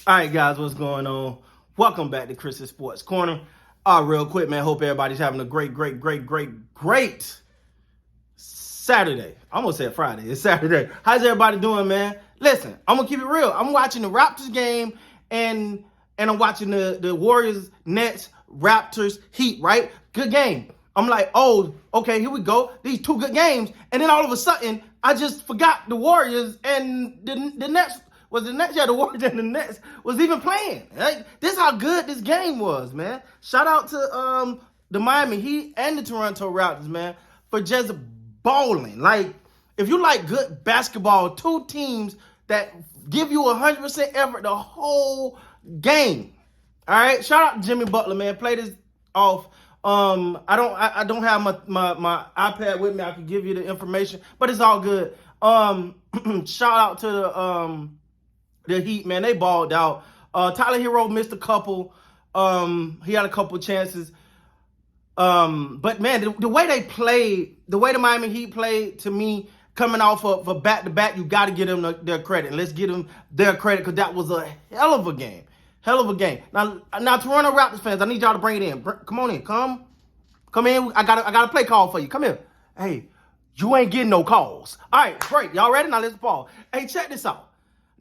All right, guys, what's going on? Welcome back to Chris's Sports Corner. Real quick, man. Hope everybody's having a great Saturday. I almost said Friday. It's Saturday. How's everybody doing, man? Listen, I'm gonna keep it real. I'm watching the Raptors game and I'm watching the Warriors, Nets, Raptors, Heat. Right? Good game. I'm like, oh, okay, here we go. These two good games, and then all of a sudden, I just forgot the Warriors and the Nets. Was the Nets? Yeah, the Warriors and the Nets was even playing. Right? This is how good this game was, man. Shout out to the Miami Heat and the Toronto Raptors, man, for just balling. Like, if you like good basketball, two teams that give you 100% effort the whole game. All right. Shout out to Jimmy Butler, man. Play this off. I don't have my iPad with me. I can give you the information, but it's all good. Shout out to the Heat, man. They balled out. Tyler Hero missed a couple. He had a couple chances. But man, the way they played, the way the Miami Heat played, to me, coming off of back-to-back, you got to give them their credit. And let's give them their credit, because that was a hell of a game. Hell of a game. Now, Toronto Raptors fans, I need y'all to bring it in. Come on in. Come in. I got a play call for you. Come here. Hey, you ain't getting no calls. All right, great. Y'all ready? Now let's pause. Hey, check this out.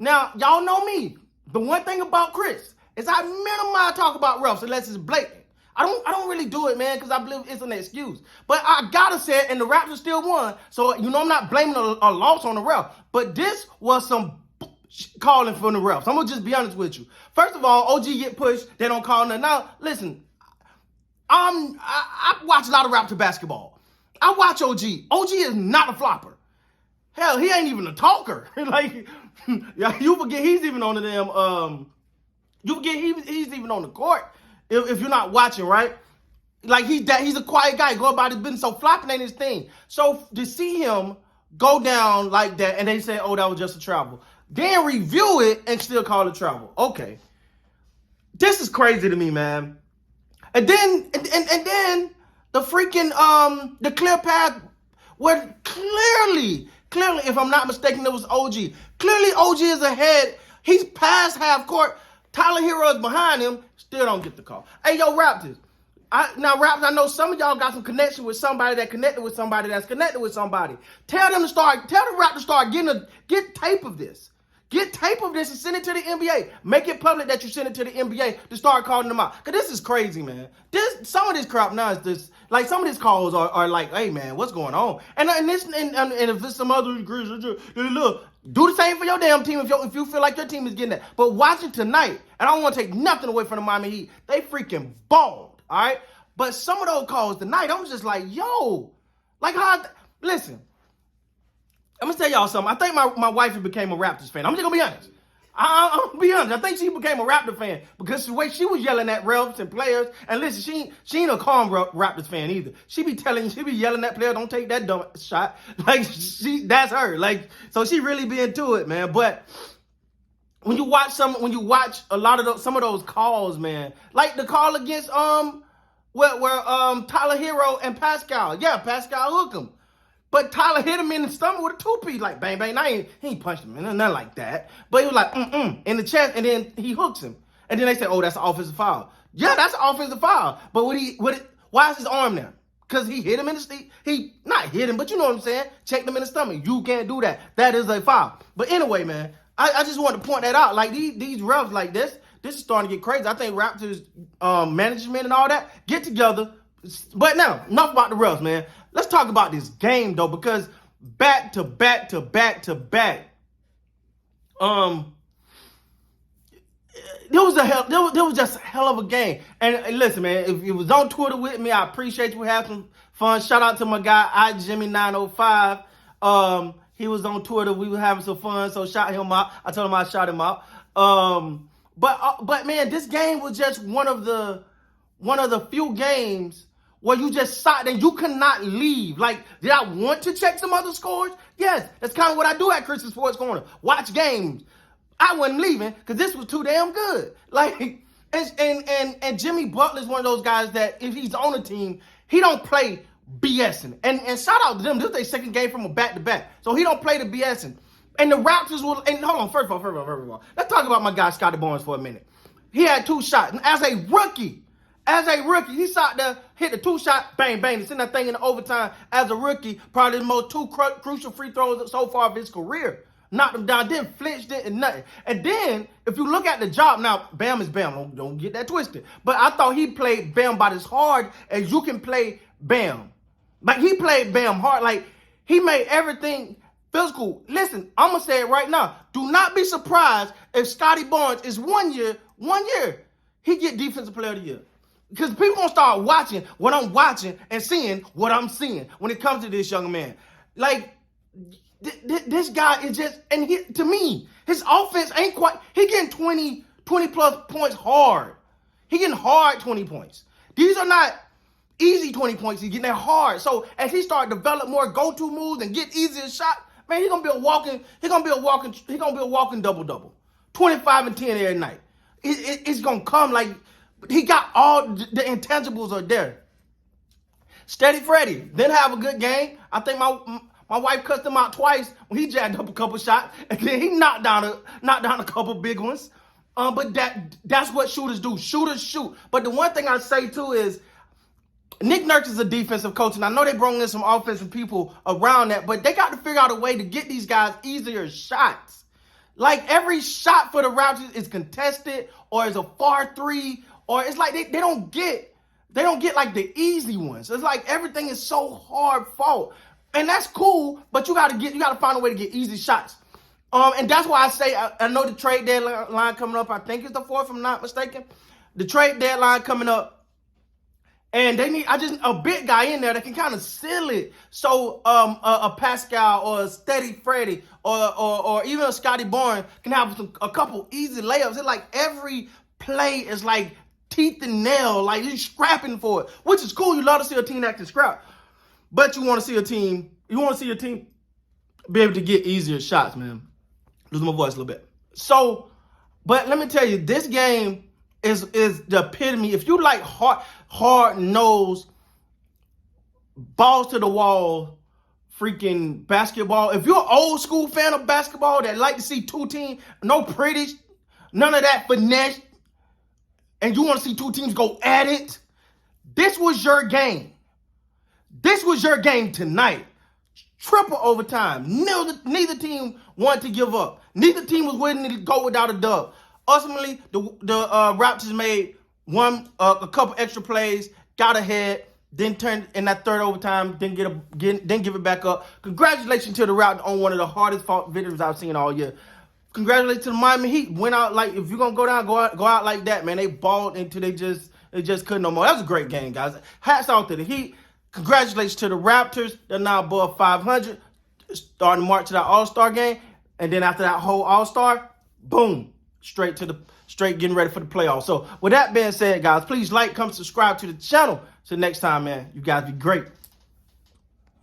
Now, y'all know me. The one thing about Chris is I minimize talk about refs unless it's blatant. I don't really do it, man, because I believe it's an excuse. But I gotta say it, and the Raptors still won. So, I'm not blaming a loss on the ref. But this was some calling from the refs. I'm gonna just be honest with you. First of all, OG get pushed. They don't call nothing. Now, listen, I watch a lot of Raptor basketball. I watch OG. OG is not a flopper. Hell, he ain't even a talker. Like, yeah, you forget he's even on the damn. You forget he's even on the court if you're not watching, right? Like, he's a quiet guy. Go about his business. So flopping ain't his thing. So to see him go down like that, and they say, "Oh, that was just a travel," then review it and still call it travel. Okay, this is crazy to me, man. And then the freaking the clear path where clearly, if I'm not mistaken, it was OG. Clearly, OG is ahead. He's past half court. Tyler Hero is behind him. Still don't get the call. Hey, yo, Raptors. Raptors, I know some of y'all got some connection with somebody that connected with somebody that's connected with somebody. Tell the Raptors to start get tape of this. Get tape of this and send it to the NBA. Make it public that you send it to the NBA to start calling them out. Because this is crazy, man. Some of this crap now is this, like, some of these calls are like, hey, man, what's going on? And if there's some other degrees, look, do the same for your damn team if you feel like your team is getting that. But watch it tonight, and I don't want to take nothing away from the Miami Heat. They freaking bombed, all right? But some of those calls tonight, I'm just like, yo, like, listen. I'm going to tell y'all something. I think my wife became a Raptors fan. I'm just going to be honest. I'm going to be honest. I think she became a Raptor fan because the way she was yelling at refs and players. And listen, she ain't a calm Raptors fan either. She be yelling at players, don't take that dumb shot. Like, that's her. Like, so she really be into it, man. But when you watch a lot of some of those calls, man, like the call against where Tyler Hero and Pascal. Yeah, Pascal hooked him. But Tyler hit him in the stomach with a two-piece, like, bang, bang. Now he ain't punched him, nothing like that. But he was like, in the chest, and then he hooks him. And then they say, oh, that's an offensive foul. Yeah, that's an offensive foul. But why is his arm there? Because he hit him in the stomach. He not hit him, but you know what I'm saying? Checked him in the stomach. You can't do that. That is a foul. But anyway, man, I just wanted to point that out. Like, these refs like this is starting to get crazy. I think Raptors management and all that get together. But now, enough about the refs, man. Let's talk about this game, though, because back to back, there was just a hell of a game. And listen, man, if you was on Twitter with me, I appreciate you having some fun. Shout out to my guy, iJimmy905. He was on Twitter. We were having some fun, so shout him out. I told him I'd shout him out. But man, this game was just one of the few games where you just sat and you could not leave. Like, did I want to check some other scores? Yes, that's kind of what I do at Chris's Sports Corner. Watch games. I wasn't leaving because this was too damn good. Like, and Jimmy Butler is one of those guys that if he's on a team, he don't play BSing. And shout out to them. This is their second game from a back-to-back. So he don't play the BSing. And the Raptors will, and hold on, first of all, let's talk about my guy Scotty Barnes for a minute. He had 2 shots. And as a rookie, he shot there, hit the 2 shot, bang, bang, to send that thing in the overtime. As a rookie, probably the most 2 crucial free throws so far of his career. Knocked him down, didn't flinch, didn't nothing. And then, if you look at the job, now, Bam is Bam. Don't get that twisted. But I thought he played Bam about as hard as you can play Bam. Like, he played Bam hard. Like, he made everything physical. Listen, I'm going to say it right now. Do not be surprised if Scotty Barnes is 1 year, he get Defensive Player of the Year. Because people going to start watching what I'm watching and seeing what I'm seeing when it comes to this young man. Like, this guy is just, and to me, his offense ain't quite, he getting 20 plus points hard. He getting hard 20 points. These are not easy 20 points. He's getting that hard. So as he start to develop more go-to moves and get easier shots, man, he's gonna be a walking double-double. 25 and 10 every night. It's gonna come like he got all the intangibles are there. Steady Freddie didn't have a good game. I think my wife cussed him out twice when he jacked up a couple shots, and then he knocked down a couple big ones. But that's what shooters do. Shooters shoot. But the one thing I say too is Nick Nurse is a defensive coach, and I know they brought in some offensive people around that, but they got to figure out a way to get these guys easier shots. Like, every shot for the Raptors is contested, or is a far 3, or it's like they don't get like the easy ones. It's like everything is so hard fought. And that's cool, but you gotta find a way to get easy shots. And that's why I say I know the trade deadline coming up. I think it's the 4th, if I'm not mistaken. The trade deadline coming up. And they need a big guy in there that can kind of seal it. So a Pascal or a Steady Freddie or even a Scotty Barnes can have a couple easy layups. It's like every play is like teeth and nail, like you're scrapping for it, which is cool. You love to see a team that can scrap, but you want to see a team be able to get easier shots, man. Lose my voice a little bit. So, but let me tell you, this game is the epitome. If you like hard-nosed, balls to the wall, freaking basketball. If you're an old school fan of basketball that like to see 2 teams, no pretty, none of that finesse, and you want to see 2 teams go at it, this was your game. This was your game tonight. Triple overtime. Neither team wanted to give up. Neither team was willing to go without a dub. Ultimately, the Raptors made a couple extra plays, got ahead, then turned in that 3rd overtime, then give it back up. Congratulations to the Raptors on one of the hardest fought victories I've seen all year. Congratulations to the Miami Heat. Went out like, if you're gonna go out like that, man. They balled until they just couldn't no more. That was a great game, guys. Hats off to the Heat. Congratulations to the Raptors. They're now above 500, starting to march to that All-Star game, and then after that whole All-Star, boom, straight getting ready for the playoffs. So with that being said, guys, please like, comment, subscribe to the channel. Till next time, man, you guys be great.